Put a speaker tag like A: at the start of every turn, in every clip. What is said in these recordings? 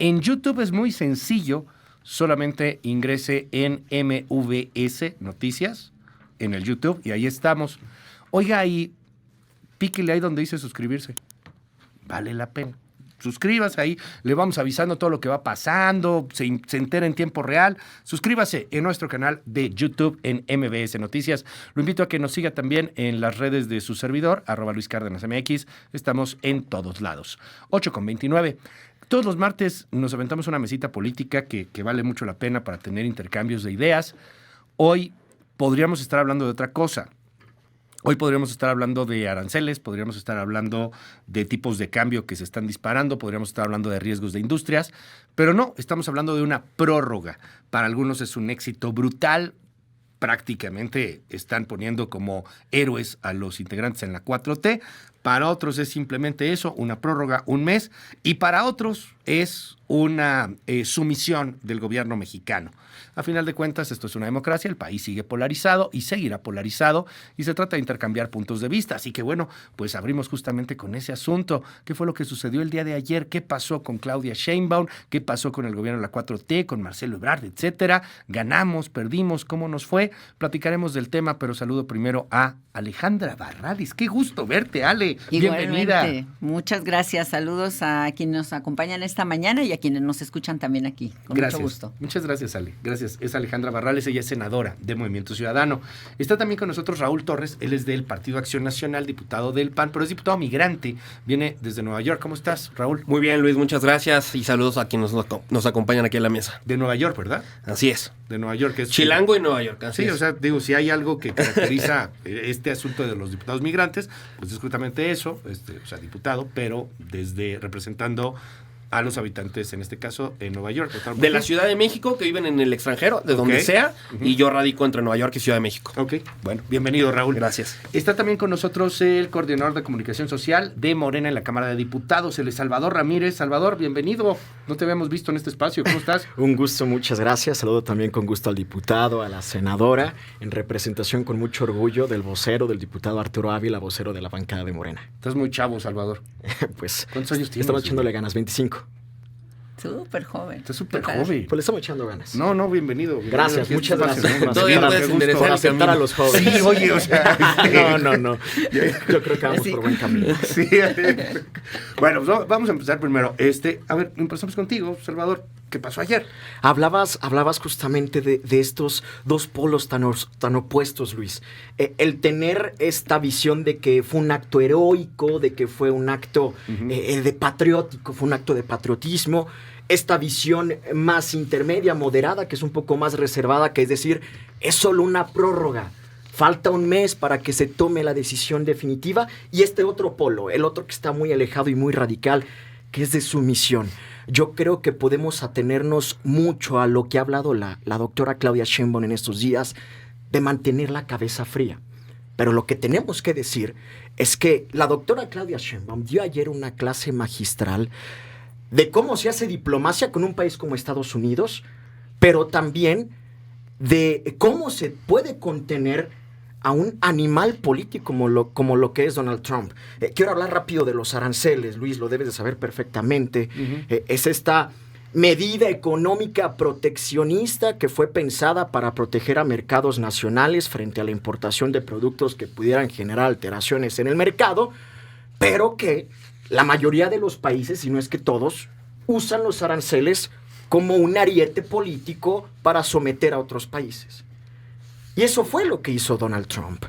A: En YouTube es muy sencillo, solamente ingrese en MVS Noticias en el YouTube y ahí estamos. Oiga, ahí, píquele ahí donde dice suscribirse. Vale la pena. Suscríbase ahí, le vamos avisando todo lo que va pasando, se entera en tiempo real. Suscríbase en nuestro canal de YouTube en MBS Noticias. Lo invito a que nos siga también en las redes de su servidor, @LuisCárdenasMX. Estamos en todos lados. 8:29. Todos los martes nos aventamos una mesita política que vale mucho la pena para tener intercambios de ideas. Hoy podríamos estar hablando de otra cosa. Hoy podríamos estar hablando de aranceles, podríamos estar hablando de tipos de cambio que se están disparando, podríamos estar hablando de riesgos de industrias, pero no, estamos hablando de una prórroga. Para algunos es un éxito brutal, prácticamente están poniendo como héroes a los integrantes en la 4T, para otros es simplemente eso, una prórroga, un mes, y para otros es una sumisión del gobierno mexicano. A final de cuentas, esto es una democracia, el país sigue polarizado y seguirá polarizado y se trata de intercambiar puntos de vista. Así que bueno, pues abrimos justamente con ese asunto. ¿Qué fue lo que sucedió el día de ayer? ¿Qué pasó con Claudia Sheinbaum? ¿Qué pasó con el gobierno de la 4T, con Marcelo Ebrard, etcétera? ¿Ganamos, perdimos? ¿Cómo nos fue? Platicaremos del tema, pero saludo primero a Alejandra Barrales. Qué gusto verte, Ale. Bienvenida.
B: Muchas gracias. Saludos a quienes nos acompañan esta mañana y a quienes nos escuchan también aquí. Con
A: Gracias.
B: Mucho gusto.
A: Muchas gracias, Ale. Gracias. Es Alejandra Barrales, ella es senadora de Movimiento Ciudadano. Está también con nosotros Raúl Torres, él es del Partido Acción Nacional, diputado del PAN, pero es diputado migrante, viene desde Nueva York. ¿Cómo estás, Raúl?
C: Muy bien, Luis, muchas gracias y saludos a quienes nos acompañan aquí en la mesa.
A: De Nueva York, ¿verdad?
C: Así es.
A: De Nueva York. Es
C: Chilango y Nueva York, así
A: sí,
C: es.
A: O sea, digo, si hay algo que caracteriza este asunto de los diputados migrantes, pues es justamente eso, o sea, diputado, pero desde representando a los habitantes, en este caso, en Nueva York.
C: De la Ciudad de México, que viven en el extranjero, de donde sea, y yo radico entre Nueva York y Ciudad de México.
A: Ok, bueno, bienvenido, Raúl.
C: Gracias.
A: Está también con nosotros el coordinador de comunicación social de Morena en la Cámara de Diputados, el es Salvador Ramírez. Salvador, bienvenido. No te habíamos visto en este espacio. ¿Cómo estás?
D: Un gusto, muchas gracias. Saludo también con gusto al diputado, a la senadora, en representación con mucho orgullo del vocero, del diputado Arturo Ávila, vocero de la bancada de Morena.
A: Estás muy chavo, Salvador.
D: Pues,
A: ¿cuántos años tienes?
D: Estamos echándole ganas, 25.
B: Súper joven.
A: Estás súper joven.
D: Pues le estamos echando ganas.
A: No, bienvenido.
D: Gracias, muchas gracias.
C: Todavía puedes enderezar
D: para aceptar a los jóvenes.
A: Sí, oye, o sea.
D: No. Yo creo que vamos por buen camino.
A: Sí. Bueno, pues vamos a empezar primero. A ver, empezamos contigo, Salvador. ¿Qué pasó ayer?
D: Hablabas justamente de estos dos polos tan opuestos, Luis. El tener esta visión de que fue un acto heroico, de que fue un acto de patriótico, fue un acto de patriotismo. Esta visión más intermedia, moderada, que es un poco más reservada, que es decir, es solo una prórroga. Falta un mes para que se tome la decisión definitiva. Y este otro polo, el otro que está muy alejado y muy radical, que es de sumisión. Yo creo que podemos atenernos mucho a lo que ha hablado la doctora Claudia Sheinbaum en estos días, de mantener la cabeza fría. Pero lo que tenemos que decir es que la doctora Claudia Sheinbaum dio ayer una clase magistral de cómo se hace diplomacia con un país como Estados Unidos, pero también de cómo se puede contener a un animal político como lo que es Donald Trump. Quiero hablar rápido de los aranceles, Luis, lo debes de saber perfectamente. Es esta medida económica proteccionista que fue pensada para proteger a mercados nacionales frente a la importación de productos que pudieran generar alteraciones en el mercado, pero que la mayoría de los países, si no es que todos, usan los aranceles como un ariete político para someter a otros países. Y eso fue lo que hizo Donald Trump.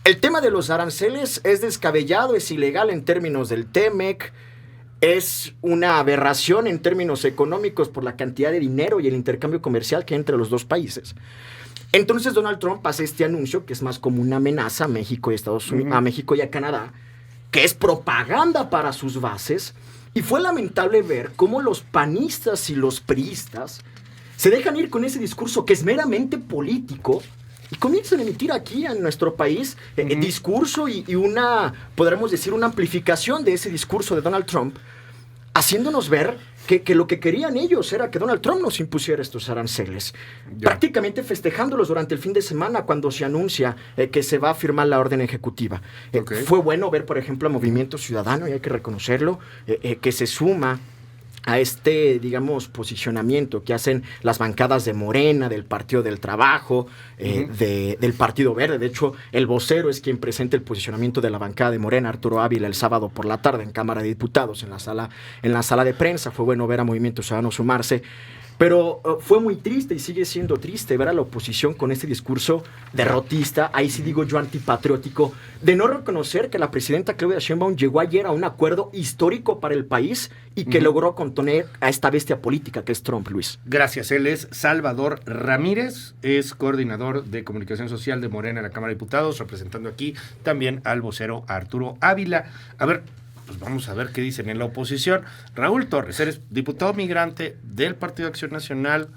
D: El tema de los aranceles es descabellado, es ilegal en términos del TEMEC, es una aberración en términos económicos por la cantidad de dinero y el intercambio comercial que hay entre los dos países. Entonces Donald Trump hace este anuncio, que es más como una amenaza a México y Estados Unidos, a México y a Canadá, que es propaganda para sus bases, y fue lamentable ver cómo los panistas y los priistas se dejan ir con ese discurso que es meramente político y comienzan a emitir aquí en nuestro país discurso y una, podremos decir, una amplificación de ese discurso de Donald Trump, haciéndonos ver que lo que querían ellos era que Donald Trump nos impusiera estos aranceles. Prácticamente festejándolos durante el fin de semana cuando se anuncia que se va a firmar la orden ejecutiva. Fue bueno ver, por ejemplo, a Movimiento Ciudadano, y hay que reconocerlo, que se suma digamos, posicionamiento que hacen las bancadas de Morena, del Partido del Trabajo, del Partido Verde. De hecho, el vocero es quien presenta el posicionamiento de la bancada de Morena, Arturo Ávila, el sábado por la tarde en Cámara de Diputados, en la sala de prensa. Fue bueno ver a Movimiento Ciudadano sumarse. Pero fue muy triste y sigue siendo triste ver a la oposición con este discurso derrotista, ahí sí digo yo antipatriótico, de no reconocer que la presidenta Claudia Sheinbaum llegó ayer a un acuerdo histórico para el país y que logró contener a esta bestia política que es Trump, Luis.
A: Gracias. Él es Salvador Ramírez, es coordinador de comunicación social de Morena en la Cámara de Diputados, representando aquí también al vocero Arturo Ávila. A ver, pues vamos a ver qué dicen en la oposición. Raúl Torres, eres diputado migrante del Partido Acción Nacional.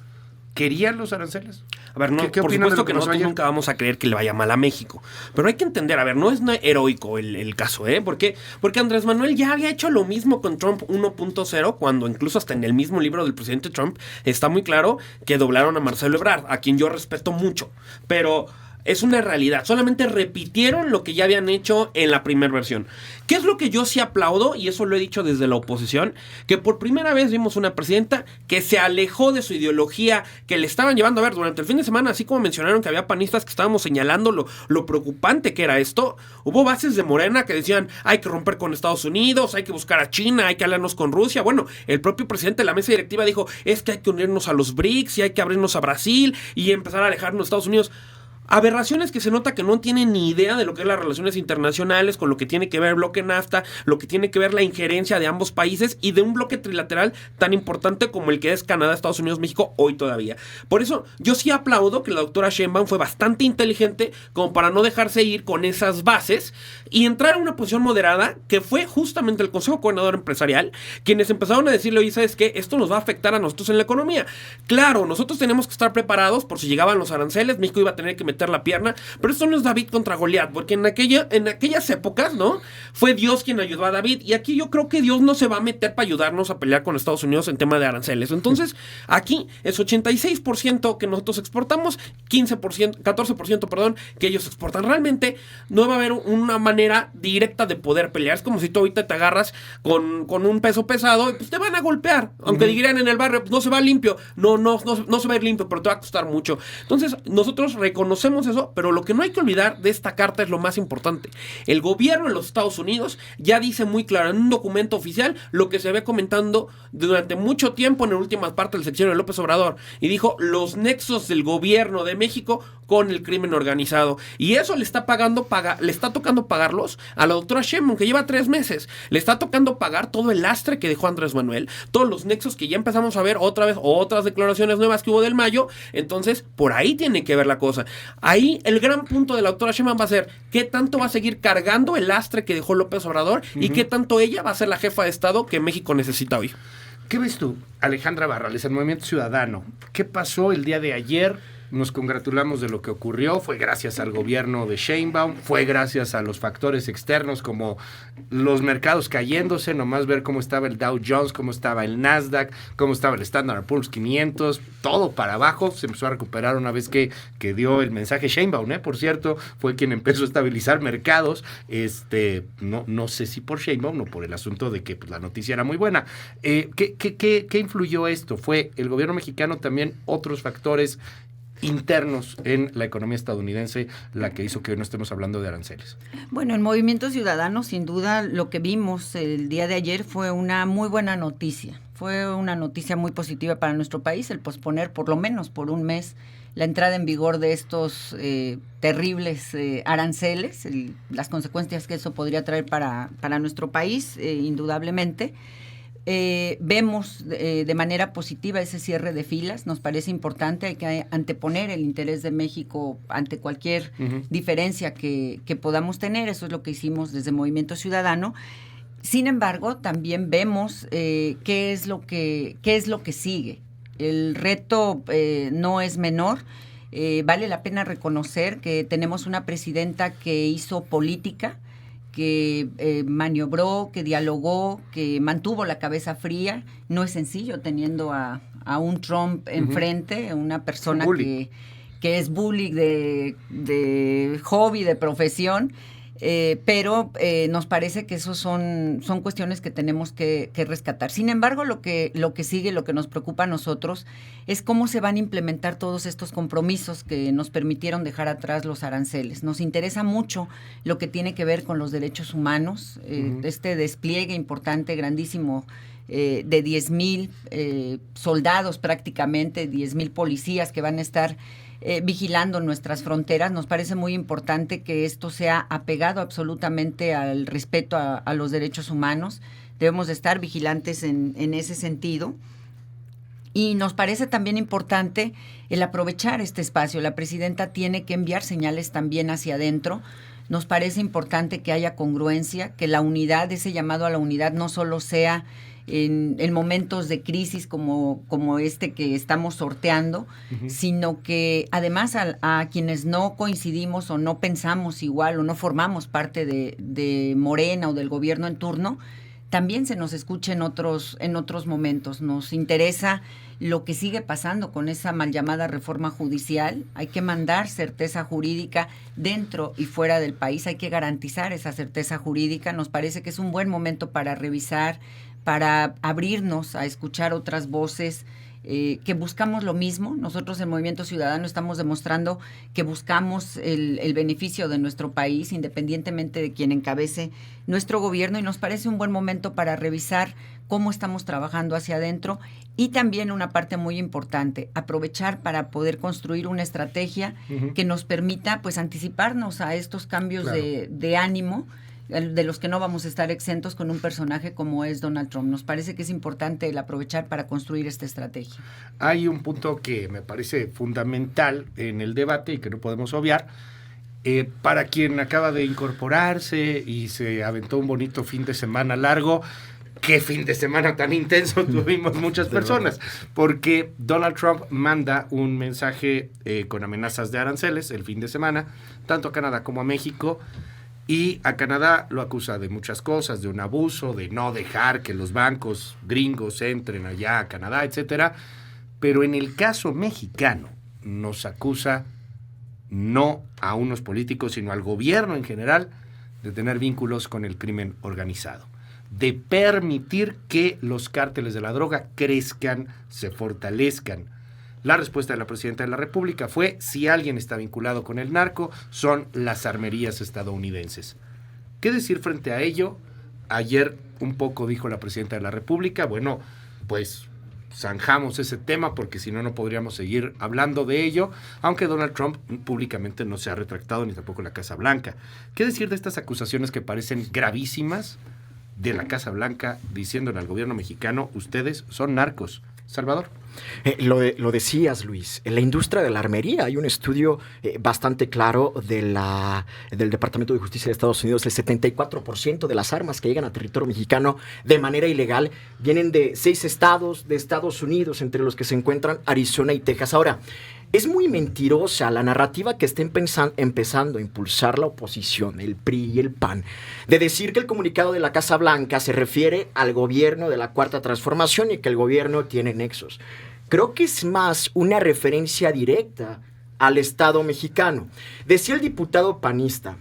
A: ¿Querían los aranceles?
C: A ver, no,
A: ¿Qué
C: por
A: opinas de
C: supuesto
A: lo que
C: que
A: pasó
C: nosotros
A: ayer?
C: nunca vamos a creer que le vaya mal a México. Pero hay que entender, a ver, no es heroico el caso, ¿eh? ¿Por qué? Porque Andrés Manuel ya había hecho lo mismo con Trump 1.0, cuando incluso hasta en el mismo libro del presidente Trump está muy claro que doblaron a Marcelo Ebrard, a quien yo respeto mucho. Pero es una realidad. Solamente repitieron lo que ya habían hecho en la primera versión. ¿Qué es lo que yo sí aplaudo? Y eso lo he dicho desde la oposición, que por primera vez vimos una presidenta que se alejó de su ideología que le estaban llevando. A ver, durante el fin de semana, así como mencionaron que había panistas que estábamos señalando lo preocupante que era esto, hubo bases de Morena que decían hay que romper con Estados Unidos, hay que buscar a China, hay que hablarnos con Rusia. Bueno, el propio presidente de la mesa directiva dijo es que hay que unirnos a los BRICS y hay que abrirnos a Brasil y empezar a alejarnos de Estados Unidos. Aberraciones que se nota que no tienen ni idea de lo que es las relaciones internacionales, con lo que tiene que ver el bloque NAFTA, lo que tiene que ver la injerencia de ambos países y de un bloque trilateral tan importante como el que es Canadá, Estados Unidos, México, hoy todavía. Por eso, yo sí aplaudo que la doctora Sheinbaum fue bastante inteligente como para no dejarse ir con esas bases y entrar a una posición moderada, que fue justamente el Consejo Coordinador Empresarial, quienes empezaron a decirle, oye, ¿sabes qué? Esto nos va a afectar a nosotros en la economía. Claro, nosotros tenemos que estar preparados por si llegaban los aranceles, México iba a tener que meter la pierna, pero esto no es David contra Goliat, porque en aquellas épocas, ¿no? Fue Dios quien ayudó a David, y aquí yo creo que Dios no se va a meter para ayudarnos a pelear con Estados Unidos en tema de aranceles. Entonces, aquí es 86% que nosotros exportamos, 14%, perdón, que ellos exportan. Realmente no va a haber una manera directa de poder pelear. Es como si tú ahorita te agarras con un peso pesado y pues te van a golpear, aunque dirían en el barrio, pues no se va limpio, no se va a ir limpio, pero te va a costar mucho. Entonces, nosotros reconocemos eso, pero lo que no hay que olvidar de esta carta es lo más importante. El gobierno de los Estados Unidos ya dice muy claro en un documento oficial lo que se ve comentando durante mucho tiempo en la última parte del sexenio de López Obrador, y dijo los nexos del gobierno de México con el crimen organizado, y eso le está tocando pagarlos a la doctora Sheinbaum, que lleva 3 meses. Le está tocando pagar todo el lastre que dejó Andrés Manuel, todos los nexos que ya empezamos a ver otra vez, otras declaraciones nuevas que hubo del mayo. Entonces, por ahí tiene que ver la cosa. Ahí el gran punto de la doctora Sheinbaum va a ser qué tanto va a seguir cargando el lastre que dejó López Obrador y qué tanto ella va a ser la jefa de Estado que México necesita hoy.
A: ¿Qué ves tú, Alejandra Barrales, el Movimiento Ciudadano? ¿Qué pasó el día de ayer? Nos congratulamos de lo que ocurrió, fue gracias al gobierno de Sheinbaum, fue gracias a los factores externos como los mercados cayéndose, nomás ver cómo estaba el Dow Jones, cómo estaba el Nasdaq, cómo estaba el Standard & Poor's 500, todo para abajo, se empezó a recuperar una vez que dio el mensaje Sheinbaum, por cierto, fue quien empezó a estabilizar mercados, no sé si por Sheinbaum o por el asunto de que pues, la noticia era muy buena. ¿Qué influyó esto? ¿Fue el gobierno mexicano, también otros factores internos en la economía estadounidense la que hizo que hoy no estemos hablando de aranceles?
B: Bueno, en Movimiento Ciudadano, sin duda, lo que vimos el día de ayer fue una muy buena noticia. Fue una noticia muy positiva para nuestro país el posponer por lo menos por un mes la entrada en vigor de estos terribles aranceles, las consecuencias que eso podría traer para nuestro país, indudablemente. Vemos de manera positiva ese cierre de filas, nos parece importante, hay que anteponer el interés de México ante cualquier diferencia que podamos tener, eso es lo que hicimos desde Movimiento Ciudadano. Sin embargo, también vemos qué es lo que sigue. El reto no es menor. Vale la pena reconocer que tenemos una presidenta que hizo política, que maniobró, que dialogó, que mantuvo la cabeza fría. No es sencillo teniendo a un Trump enfrente, una persona que es bully de hobby, de profesión. pero nos parece que esos son cuestiones que tenemos que rescatar. Sin embargo, lo que sigue, lo que nos preocupa a nosotros, es cómo se van a implementar todos estos compromisos que nos permitieron dejar atrás los aranceles. Nos interesa mucho lo que tiene que ver con los derechos humanos, este despliegue importante, grandísimo, de 10,000 soldados prácticamente, 10,000 policías que van a estar vigilando nuestras fronteras. Nos parece muy importante que esto sea apegado absolutamente al respeto a los derechos humanos. Debemos de estar vigilantes en ese sentido. Y nos parece también importante el aprovechar este espacio. La presidenta tiene que enviar señales también hacia adentro. Nos parece importante que haya congruencia, que la unidad, ese llamado a la unidad, no solo sea en momentos de crisis como este que estamos sorteando, sino que además a quienes no coincidimos o no pensamos igual o no formamos parte de Morena o del gobierno en turno, también se nos escuche en otros momentos. Nos interesa lo que sigue pasando con esa mal llamada reforma judicial. Hay que mandar certeza jurídica dentro y fuera del país, hay que garantizar esa certeza jurídica. Nos parece que es un buen momento para revisar, para abrirnos a escuchar otras voces, que buscamos lo mismo. Nosotros en Movimiento Ciudadano estamos demostrando que buscamos el beneficio de nuestro país, independientemente de quien encabece nuestro gobierno, y nos parece un buen momento para revisar cómo estamos trabajando hacia adentro, y también una parte muy importante, aprovechar para poder construir una estrategia que nos permita pues anticiparnos a estos cambios de ánimo, de los que no vamos a estar exentos con un personaje como es Donald Trump. Nos parece que es importante el aprovechar para construir esta estrategia.
A: Hay un punto que me parece fundamental en el debate y que no podemos obviar. Para quien acaba de incorporarse y se aventó un bonito fin de semana largo, qué fin de semana tan intenso tuvimos muchas personas, porque Donald Trump manda un mensaje con amenazas de aranceles el fin de semana, tanto a Canadá como a México. Y a Canadá lo acusa de muchas cosas, de un abuso, de no dejar que los bancos gringos entren allá a Canadá, etcétera. Pero en el caso mexicano nos acusa no a unos políticos, sino al gobierno en general, de tener vínculos con el crimen organizado, de permitir que los cárteles de la droga crezcan, se fortalezcan. La respuesta de la presidenta de la República fue: si alguien está vinculado con el narco, son las armerías estadounidenses. ¿Qué decir frente a ello? Ayer un poco dijo la presidenta de la República, bueno, pues zanjamos ese tema porque si no, no podríamos seguir hablando de ello, aunque Donald Trump públicamente no se ha retractado, ni tampoco la Casa Blanca. ¿Qué decir de estas acusaciones que parecen gravísimas de la Casa Blanca diciéndole al gobierno mexicano: ustedes son narcos? Salvador.
D: Lo decías, Luis. En la industria de la armería hay un estudio bastante claro del Departamento de Justicia de Estados Unidos. El 74% de las armas que llegan a territorio mexicano de manera ilegal vienen de 6 estados de Estados Unidos, entre los que se encuentran Arizona y Texas. Ahora, es muy mentirosa la narrativa que está empezando a impulsar la oposición, el PRI y el PAN, de decir que el comunicado de la Casa Blanca se refiere al gobierno de la Cuarta Transformación y que el gobierno tiene nexos. Creo que es más una referencia directa al Estado mexicano. Decía el diputado panista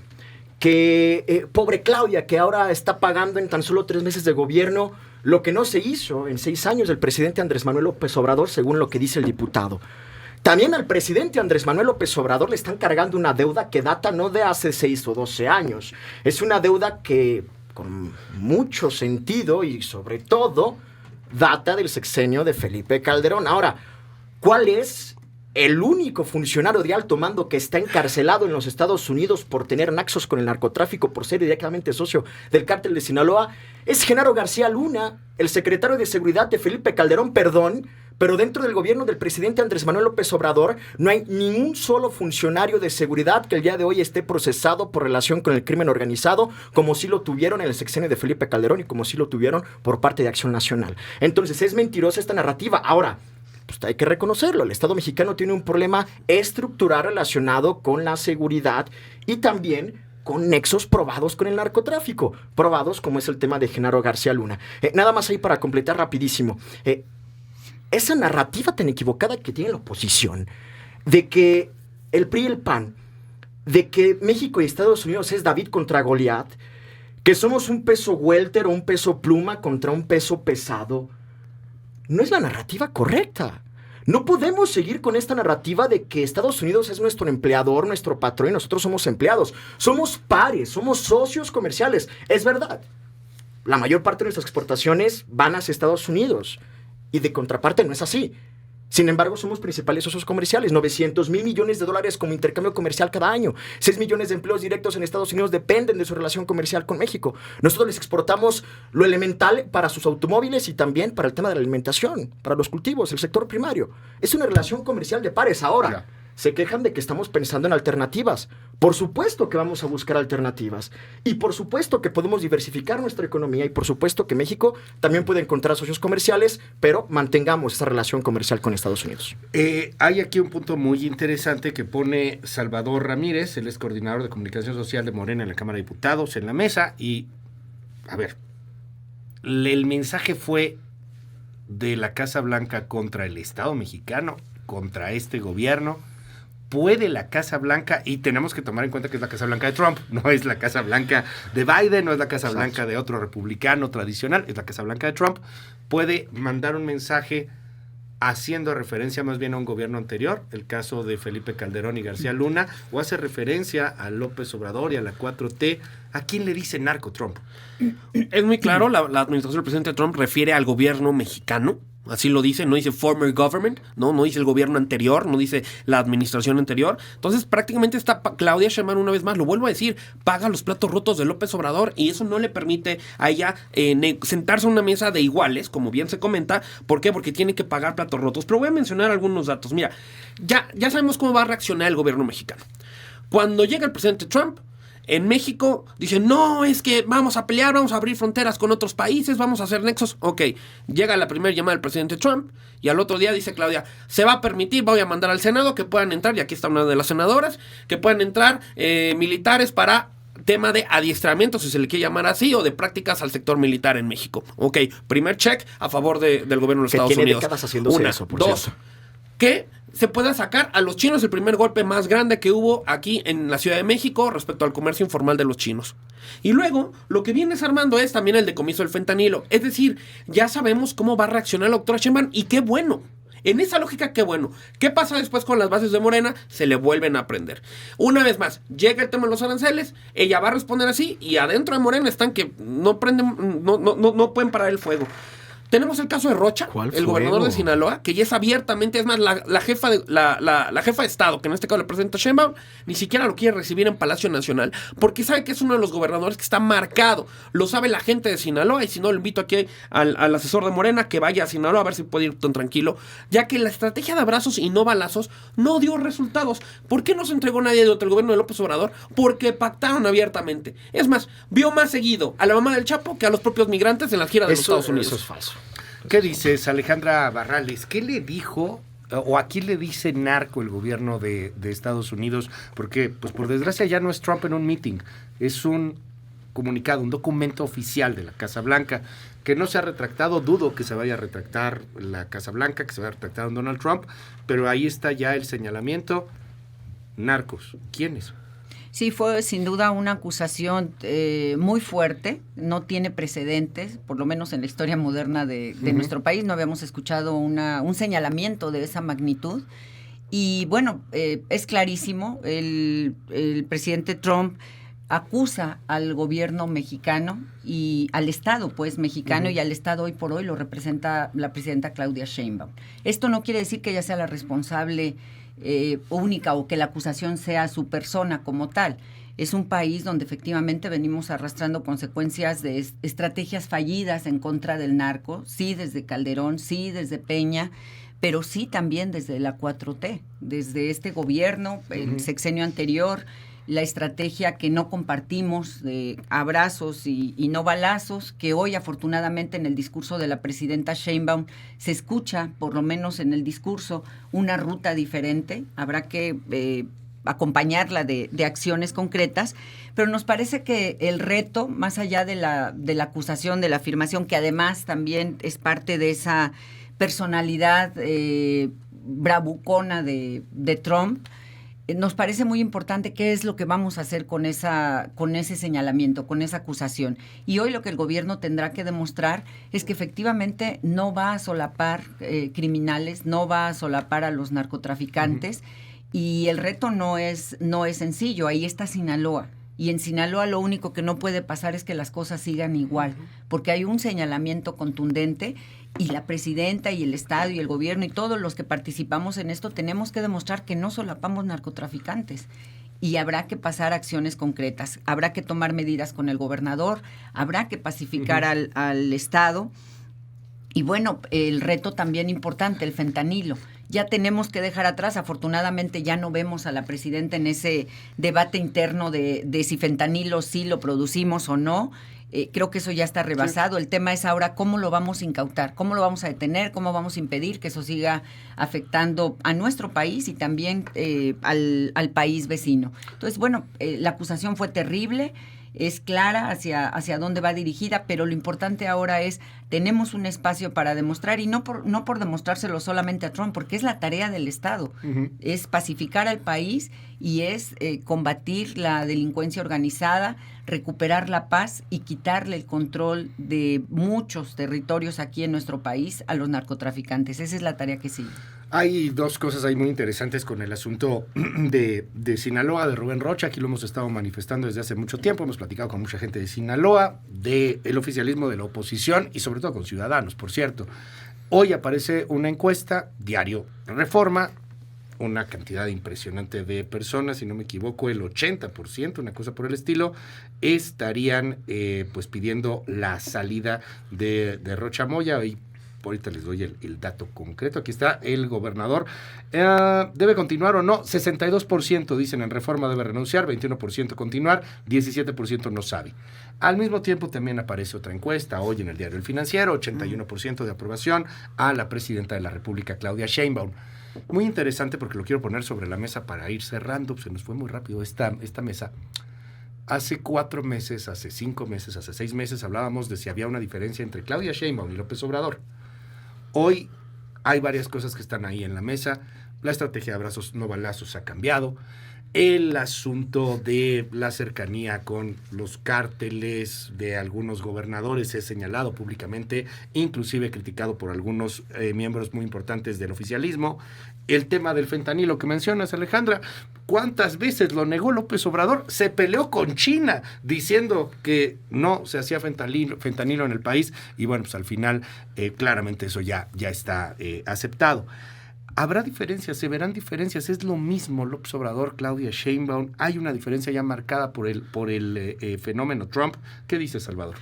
D: que pobre Claudia, que ahora está pagando en tan solo 3 meses de gobierno lo que no se hizo en 6 años del presidente Andrés Manuel López Obrador, según lo que dice el diputado. También al presidente Andrés Manuel López Obrador le están cargando una deuda que data no de hace 6 o 12 años. Es una deuda que, con mucho sentido y sobre todo, data del sexenio de Felipe Calderón. Ahora, ¿cuál es el único funcionario de alto mando que está encarcelado en los Estados Unidos por tener nexos con el narcotráfico, por ser directamente socio del cártel de Sinaloa? Es Genaro García Luna, el secretario de Seguridad de Felipe Calderón, pero dentro del gobierno del presidente Andrés Manuel López Obrador no hay ningún solo funcionario de seguridad que el día de hoy esté procesado por relación con el crimen organizado, como sí lo tuvieron en el sexenio de Felipe Calderón y como sí lo tuvieron por parte de Acción Nacional. Entonces es mentirosa esta narrativa. Ahora, pues hay que reconocerlo, el Estado mexicano tiene un problema estructural relacionado con la seguridad y también con nexos probados con el narcotráfico, probados como es el tema de Genaro García Luna. Nada más ahí para completar rapidísimo. Esa narrativa tan equivocada que tiene la oposición de que el PRI y el PAN de que México y Estados Unidos es David contra Goliat, que somos un peso welter o un peso pluma contra un peso pesado, no es la narrativa correcta. No podemos seguir con esta narrativa de que Estados Unidos es nuestro empleador, nuestro patrón y nosotros somos empleados. Somos pares, somos socios comerciales. Es verdad. La mayor parte de nuestras exportaciones van hacia Estados Unidos. Y de contraparte no es así. Sin embargo, somos principales socios comerciales. 900 mil millones de dólares como intercambio comercial cada año. 6 millones de empleos directos en Estados Unidos dependen de su relación comercial con México. Nosotros les exportamos lo elemental para sus automóviles y también para el tema de la alimentación, para los cultivos, el sector primario. Es una relación comercial de pares. Ahora,
A: Ya.
D: se quejan de que estamos pensando en alternativas. Por supuesto que vamos a buscar alternativas. Y por supuesto que podemos diversificar nuestra economía. Y por supuesto que México también puede encontrar socios comerciales, pero mantengamos esa relación comercial con Estados Unidos.
A: Hay aquí un punto muy interesante que pone Salvador Ramírez, él es coordinador de comunicación social de Morena en la Cámara de Diputados, en la mesa. Y, a ver, el mensaje fue de la Casa Blanca contra el Estado mexicano, contra este gobierno. ¿Puede la Casa Blanca, y tenemos que tomar en cuenta que es la Casa Blanca de Trump, no es la Casa Blanca de Biden, no es la Casa Blanca de otro republicano tradicional, es la Casa Blanca de Trump, puede mandar un mensaje haciendo referencia más bien a un gobierno anterior, el caso de Felipe Calderón y García Luna, o hace referencia a López Obrador y a la 4T? ¿A quién le dice narco Trump?
C: Es muy claro, la administración del presidente Trump refiere al gobierno mexicano. Así lo dice, no dice former government, no dice el gobierno anterior, no dice la administración anterior. Entonces prácticamente está Claudia Sheinbaum, una vez más, lo vuelvo a decir, paga los platos rotos de López Obrador, y eso no le permite a ella sentarse a una mesa de iguales, como bien se comenta. ¿Por qué? Porque tiene que pagar platos rotos. Pero voy a mencionar algunos datos. Mira, ya sabemos cómo va a reaccionar el gobierno mexicano. Cuando llega el presidente Trump, en México dicen, no, es que vamos a pelear, vamos a abrir fronteras con otros países, vamos a hacer nexos. Ok, llega la primera llamada del presidente Trump y al otro día dice Claudia, se va a permitir, voy a mandar al Senado que puedan entrar, y aquí está una de las senadoras, que puedan entrar militares para tema de adiestramiento, si se le quiere llamar así, o de prácticas al sector militar en México. Ok, primer check a favor del gobierno de los Estados
D: tiene
C: Unidos.
D: décadas haciéndose
C: Una,
D: eso, por
C: dos,
D: cierto.
C: que se pueda sacar a los chinos el primer golpe más grande que hubo aquí en la Ciudad de México respecto al comercio informal de los chinos. Y luego, lo que vienes armando es también el decomiso del fentanilo. Es decir, ya sabemos cómo va a reaccionar la doctora Sheinbaum, y qué bueno. En esa lógica, qué bueno. ¿Qué pasa después con las bases de Morena? Se le vuelven a prender. Una vez más, llega el tema de los aranceles, ella va a responder así, y adentro de Morena están que no prenden, no pueden parar el fuego. Tenemos el caso de Rocha, el gobernador de Sinaloa, que ya es abiertamente, es más, la jefa de Estado, que en este caso le presenta Sheinbaum, ni siquiera lo quiere recibir en Palacio Nacional, porque sabe que es uno de los gobernadores que está marcado. Lo sabe la gente de Sinaloa, y si no, le invito aquí al asesor de Morena que vaya a Sinaloa a ver si puede ir tan tranquilo, ya que la estrategia de abrazos y no balazos no dio resultados. ¿Por qué no se entregó nadie de otro el gobierno de López Obrador? Porque pactaron abiertamente. Es más, vio más seguido a la mamá del Chapo que a los propios migrantes en la gira de los Estados Unidos.
D: Eso es falso.
A: ¿Qué dices, Alejandra Barrales? ¿Qué le dijo o a quién le dice narco el gobierno de Estados Unidos? Porque, pues por desgracia, ya no es Trump en un meeting, es un comunicado, un documento oficial de la Casa Blanca, que no se ha retractado. Dudo que se vaya a retractar la Casa Blanca, que se vaya a retractar un Donald Trump, pero ahí está ya el señalamiento. Narcos, ¿quiénes?
B: Sí, fue sin duda una acusación muy fuerte, no tiene precedentes, por lo menos en la historia moderna de nuestro país, no habíamos escuchado un señalamiento de esa magnitud. Y bueno, es clarísimo, el presidente Trump acusa al gobierno mexicano y al Estado, pues, mexicano, y al Estado hoy por hoy lo representa la presidenta Claudia Sheinbaum. Esto no quiere decir que ella sea la responsable única o que la acusación sea su persona como tal. Es un país donde efectivamente venimos arrastrando consecuencias de estrategias fallidas en contra del narco, sí desde Calderón, sí desde Peña, pero sí también desde la 4T, desde este gobierno, el sexenio anterior, la estrategia que no compartimos de abrazos y no balazos, que hoy afortunadamente en el discurso de la presidenta Sheinbaum se escucha, por lo menos en el discurso, una ruta diferente. Habrá que acompañarla de acciones concretas, pero nos parece que el reto, más allá de la acusación, de la afirmación, que además también es parte de esa personalidad bravucona de Trump, nos parece muy importante qué es lo que vamos a hacer con ese señalamiento, con esa acusación. Y hoy lo que el gobierno tendrá que demostrar es que efectivamente no va a solapar criminales, no va a solapar a los narcotraficantes, y el reto no es sencillo. Ahí está Sinaloa. Y en Sinaloa lo único que no puede pasar es que las cosas sigan igual, porque hay un señalamiento contundente y la presidenta y el Estado y el gobierno y todos los que participamos en esto tenemos que demostrar que no solapamos narcotraficantes. Y habrá que pasar acciones concretas, habrá que tomar medidas con el gobernador, habrá que pacificar al Estado. Y bueno, el reto también importante, el fentanilo. Ya tenemos que dejar atrás, afortunadamente ya no vemos a la presidenta en ese debate interno de si fentanilo sí lo producimos o no. Creo que eso ya está rebasado. Sí. El tema es ahora cómo lo vamos a incautar, cómo lo vamos a detener, cómo vamos a impedir que eso siga afectando a nuestro país y también al país vecino. Entonces, bueno, la acusación fue terrible. Es clara hacia dónde va dirigida, pero lo importante ahora es, tenemos un espacio para demostrar, y no por demostrárselo solamente a Trump, porque es la tarea del Estado, es pacificar al país y es combatir la delincuencia organizada, recuperar la paz y quitarle el control de muchos territorios aquí en nuestro país a los narcotraficantes. Esa es la tarea que sigue.
A: Hay dos cosas ahí muy interesantes con el asunto de Sinaloa, de Rubén Rocha. Aquí lo hemos estado manifestando desde hace mucho tiempo. Hemos platicado con mucha gente de Sinaloa, del oficialismo, de la oposición y sobre todo con ciudadanos, por cierto. Hoy aparece una encuesta, diario Reforma, una cantidad impresionante de personas, si no me equivoco, el 80%, una cosa por el estilo, estarían pues pidiendo la salida de Rocha Moya. Y ahorita les doy el dato concreto. Aquí está el gobernador. ¿Debe continuar o no? 62% dicen en Reforma debe renunciar, 21% continuar, 17% no sabe. Al mismo tiempo también aparece otra encuesta hoy en el Diario El Financiero, 81% de aprobación a la presidenta de la República, Claudia Sheinbaum. Muy interesante porque lo quiero poner sobre la mesa para ir cerrando. Se nos fue muy rápido esta mesa. Hace 4 meses, hace 5 meses, hace 6 meses hablábamos de si había una diferencia entre Claudia Sheinbaum y López Obrador. Hoy hay varias cosas que están ahí en la mesa. La estrategia de abrazos no balazos ha cambiado. El asunto de la cercanía con los cárteles de algunos gobernadores es señalado públicamente, inclusive criticado por algunos miembros muy importantes del oficialismo. El tema del fentanilo que mencionas, Alejandra, ¿cuántas veces lo negó López Obrador? Se peleó con China diciendo que no se hacía fentanilo en el país y bueno, pues al final claramente eso ya está aceptado. ¿Habrá diferencias? ¿Se verán diferencias? ¿Es lo mismo López Obrador, Claudia Sheinbaum? ¿Hay una diferencia ya marcada por el fenómeno Trump? ¿Qué dices, Salvador?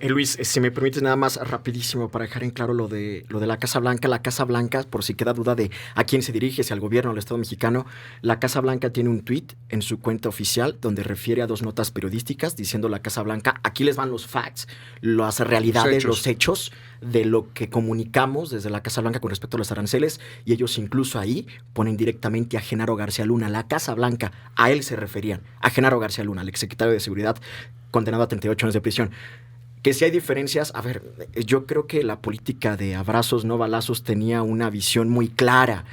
D: Luis, si me permites nada más rapidísimo para dejar en claro lo de la Casa Blanca. La Casa Blanca, por si queda duda de a quién se dirige, si al gobierno o al Estado mexicano, la Casa Blanca tiene un tuit en su cuenta oficial donde refiere a 2 notas periodísticas diciendo la Casa Blanca, aquí les van los facts, las realidades, los hechos de lo que comunicamos desde la Casa Blanca con respecto a los aranceles, y ellos incluso ahí ponen directamente a Genaro García Luna. La Casa Blanca, a él se referían, a Genaro García Luna, el exsecretario de Seguridad, condenado a 38 años de prisión. Que si hay diferencias, a ver, yo creo que la política de abrazos no balazos tenía una visión muy clara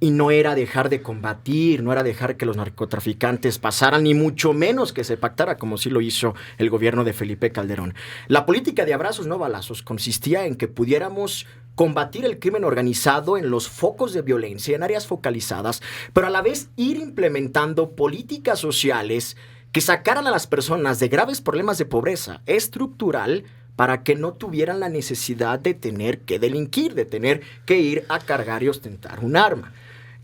D: y no era dejar de combatir, no era dejar que los narcotraficantes pasaran, ni mucho menos que se pactara como sí lo hizo el gobierno de Felipe Calderón. La política de abrazos no balazos consistía en que pudiéramos combatir el crimen organizado en los focos de violencia, en áreas focalizadas, pero a la vez ir implementando políticas sociales que sacaran a las personas de graves problemas de pobreza estructural para que no tuvieran la necesidad de tener que delinquir, de tener que ir a cargar y ostentar un arma.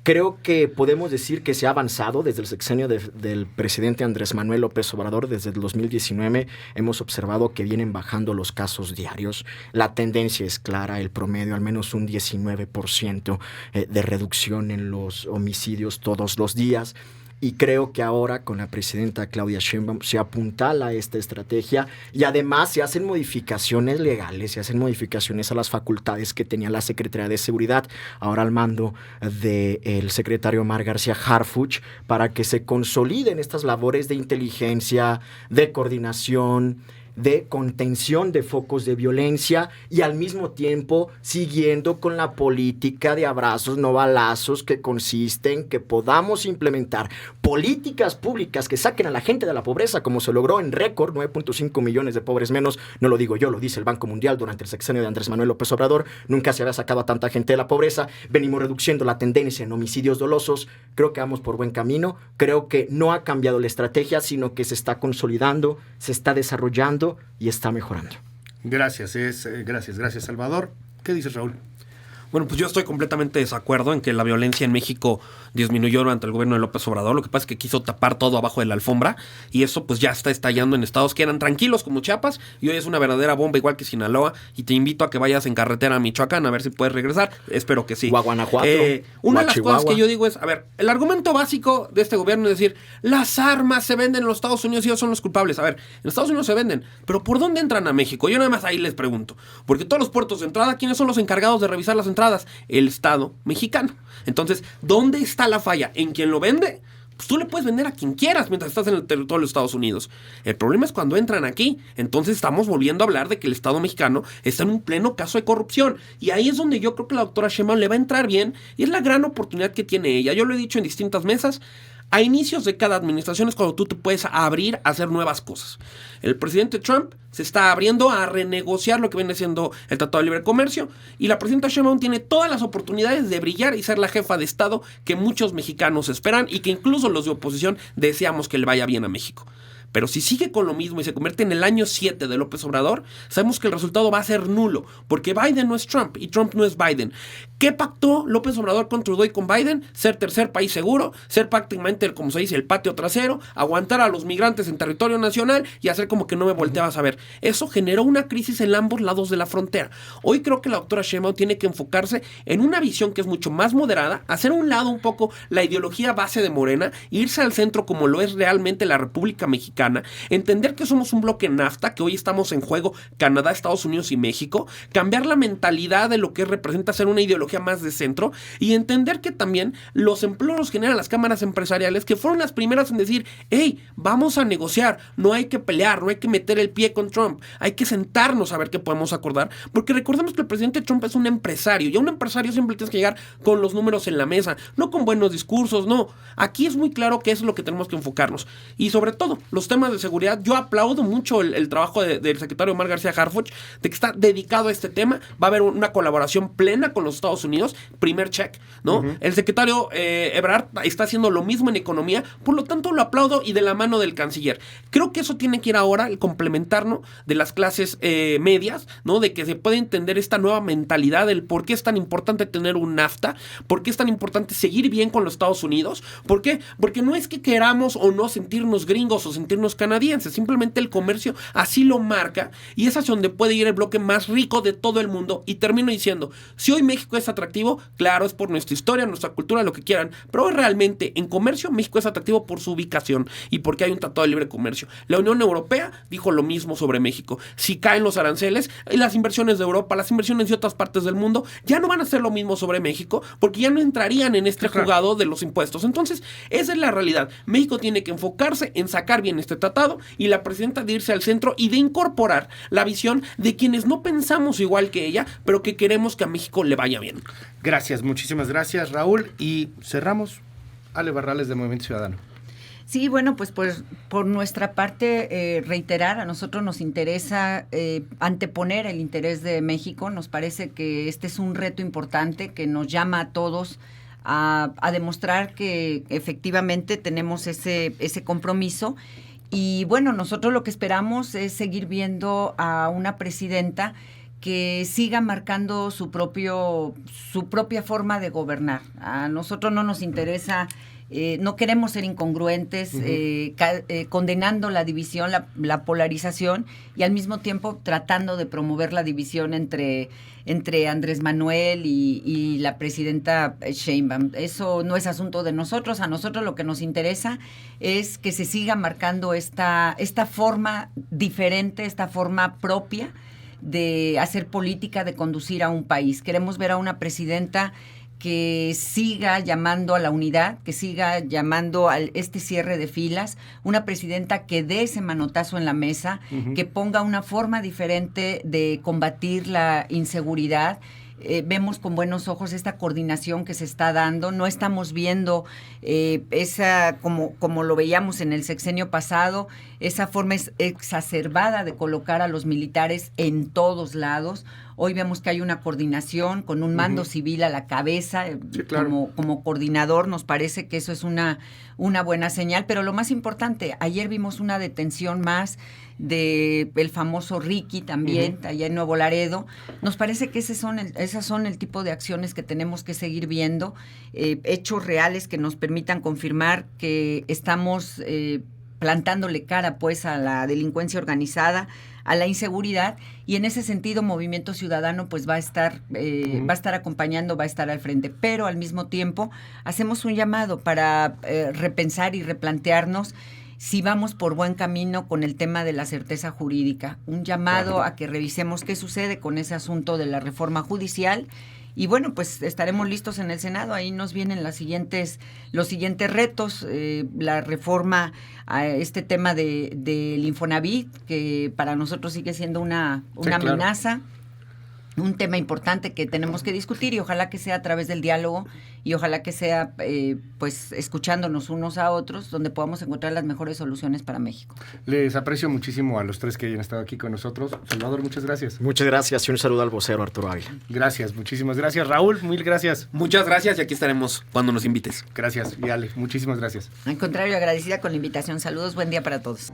D: Creo que podemos decir que se ha avanzado desde el sexenio del presidente Andrés Manuel López Obrador. Desde el 2019 hemos observado que vienen bajando los casos diarios. La tendencia es clara, el promedio al menos un 19% de reducción en los homicidios todos los días. Y creo que ahora con la presidenta Claudia Sheinbaum se apuntala esta estrategia y además se hacen modificaciones legales, se hacen modificaciones a las facultades que tenía la Secretaría de Seguridad, ahora al mando del secretario Omar García Harfuch, para que se consoliden estas labores de inteligencia, de coordinación, de contención de focos de violencia y al mismo tiempo siguiendo con la política de abrazos no balazos, que consiste en que podamos implementar políticas públicas que saquen a la gente de la pobreza, como se logró en récord, 9.5 millones de pobres menos. No lo digo yo, lo dice el Banco Mundial durante el sexenio de Andrés Manuel López Obrador. Nunca se había sacado a tanta gente de la pobreza. Venimos reduciendo la tendencia en homicidios dolosos. Creo que vamos por buen camino. Creo que no ha cambiado la estrategia, sino que se está consolidando, se está desarrollando y está mejorando.
A: Gracias, gracias, Salvador. ¿Qué dices, Raúl?
C: Bueno, pues yo estoy completamente de desacuerdo en que la violencia en México disminuyó durante el gobierno de López Obrador. Lo que pasa es que quiso tapar todo abajo de la alfombra y eso pues ya está estallando en estados que eran tranquilos como Chiapas y hoy es una verdadera bomba igual que Sinaloa, y te invito a que vayas en carretera a Michoacán a ver si puedes regresar. Espero que sí.
D: O a Guanajuato.
C: Una de las cosas que yo digo es, a ver, el argumento básico de este gobierno es decir, las armas se venden en los Estados Unidos y ellos son los culpables. A ver, en Estados Unidos se venden, pero ¿por dónde entran a México? Yo nada más ahí les pregunto, porque todos los puertos de entrada, ¿quiénes son los encargados de revisar las entradas? El Estado mexicano. Entonces, ¿dónde está la falla? ¿En quién lo vende? Pues tú le puedes vender a quien quieras mientras estás en el territorio de los Estados Unidos. El problema es cuando entran aquí. Entonces estamos volviendo a hablar de que el Estado mexicano está en un pleno caso de corrupción. Y ahí es donde yo creo que la doctora Sheinbaum le va a entrar bien. Y es la gran oportunidad que tiene ella. Yo lo he dicho en distintas mesas. A inicios de cada administración es cuando tú te puedes abrir a hacer nuevas cosas. El presidente Trump se está abriendo a renegociar lo que viene siendo el Tratado de Libre Comercio y la presidenta Sheinbaum tiene todas las oportunidades de brillar y ser la jefa de Estado que muchos mexicanos esperan y que incluso los de oposición deseamos que le vaya bien a México. Pero si sigue con lo mismo y se convierte en el año 7 de López Obrador, sabemos que el resultado va a ser nulo, porque Biden no es Trump y Trump no es Biden. ¿Qué pactó López Obrador con Trudeau y con Biden? Ser tercer país seguro, ser prácticamente, como se dice, el patio trasero, aguantar a los migrantes en territorio nacional y hacer como que no me volteabas a ver. Eso generó una crisis en ambos lados de la frontera. Hoy creo que la doctora Sheinbaum tiene que enfocarse en una visión que es mucho más moderada, hacer a un lado un poco la ideología base de Morena, irse al centro como lo es realmente la República Mexicana, entender que somos un bloque NAFTA, que hoy estamos en juego Canadá, Estados Unidos y México, cambiar la mentalidad de lo que representa ser una ideología más de centro y entender que también los empleos los generan las cámaras empresariales, que fueron las primeras en decir, hey, vamos a negociar, no hay que pelear, no hay que meter el pie con Trump, hay que sentarnos a ver qué podemos acordar, porque recordemos que el presidente Trump es un empresario y a un empresario siempre tienes que llegar con los números en la mesa, no con buenos discursos, no, aquí es muy claro que eso es lo que tenemos que enfocarnos y sobre todo los temas de seguridad. Yo aplaudo mucho el trabajo del secretario Omar García Harfuch, de que está dedicado a este tema. Va a haber una colaboración plena con los Estados Unidos, primer check, ¿no? El secretario Ebrard está haciendo lo mismo en economía, por lo tanto lo aplaudo y de la mano del canciller. Creo que eso tiene que ir ahora, el complementarnos de las clases medias, ¿no? De que se puede entender esta nueva mentalidad del por qué es tan importante tener un NAFTA, por qué es tan importante seguir bien con los Estados Unidos. ¿Por qué? Porque no es que queramos o no sentirnos gringos o sentirnos canadienses, simplemente el comercio así lo marca y es hacia donde puede ir el bloque más rico de todo el mundo. Y termino diciendo, si hoy México es atractivo, claro, es por nuestra historia, nuestra cultura, lo que quieran, pero hoy realmente en comercio México es atractivo por su ubicación y porque hay un tratado de libre comercio. La Unión Europea dijo lo mismo sobre México. Si caen los aranceles, las inversiones de Europa, las inversiones de otras partes del mundo ya no van a hacer lo mismo sobre México porque ya no entrarían en este jugado de los impuestos. Entonces, esa es la realidad. México tiene que enfocarse en sacar bien este tratado y la presidenta de irse al centro y de incorporar la visión de quienes no pensamos igual que ella, pero que queremos que a México le vaya bien.
A: Gracias, muchísimas gracias, Raúl. Y cerramos. Ale Barrales de Movimiento Ciudadano.
B: Sí, bueno, pues por nuestra parte, reiterar, a nosotros nos interesa anteponer el interés de México. Nos parece que este es un reto importante que nos llama a todos a demostrar que efectivamente tenemos ese compromiso. Y bueno, nosotros lo que esperamos es seguir viendo a una presidenta que siga marcando su propia forma de gobernar. A nosotros no nos interesa, no queremos ser incongruentes, condenando la división, la polarización y al mismo tiempo tratando de promover la división entre Andrés Manuel y la presidenta Sheinbaum. Eso no es asunto de nosotros. A nosotros lo que nos interesa es que se siga marcando esta forma diferente, esta forma propia de hacer política, de conducir a un país. Queremos ver a una presidenta que siga llamando a la unidad, que siga llamando a este cierre de filas, una presidenta que dé ese manotazo en la mesa, que ponga una forma diferente de combatir la inseguridad. Vemos con buenos ojos esta coordinación que se está dando. No estamos viendo esa, como lo veíamos en el sexenio pasado, esa forma exacerbada de colocar a los militares en todos lados. Hoy vemos que hay una coordinación con un mando civil a la cabeza,
A: sí, claro,
B: como coordinador. Nos parece que eso es una buena señal, pero lo más importante, ayer vimos una detención más de el famoso Ricky también, allá en Nuevo Laredo. Nos parece que esas son el tipo de acciones que tenemos que seguir viendo, hechos reales que nos permitan confirmar que estamos plantándole cara pues a la delincuencia organizada, a la inseguridad, y en ese sentido Movimiento Ciudadano pues va a estar acompañando, va a estar al frente, pero al mismo tiempo hacemos un llamado para repensar y replantearnos si vamos por buen camino con el tema de la certeza jurídica, un llamado a que revisemos qué sucede con ese asunto de la reforma judicial. Y bueno, pues estaremos listos en el Senado. Ahí nos vienen los siguientes retos, la reforma a este tema del Infonavit, que para nosotros sigue siendo una amenaza, un tema importante que tenemos que discutir, y ojalá que sea a través del diálogo y ojalá que sea pues escuchándonos unos a otros, donde podamos encontrar las mejores soluciones para México.
A: Les aprecio muchísimo a los tres que hayan estado aquí con nosotros. Salvador, muchas gracias.
D: Muchas gracias y un saludo al vocero Arturo Ávila.
A: Gracias, muchísimas gracias. Raúl, mil gracias.
C: Muchas gracias y aquí estaremos cuando nos invites.
A: Gracias. Y Ale, muchísimas gracias.
B: Al contrario, agradecida con la invitación. Saludos, buen día para todos.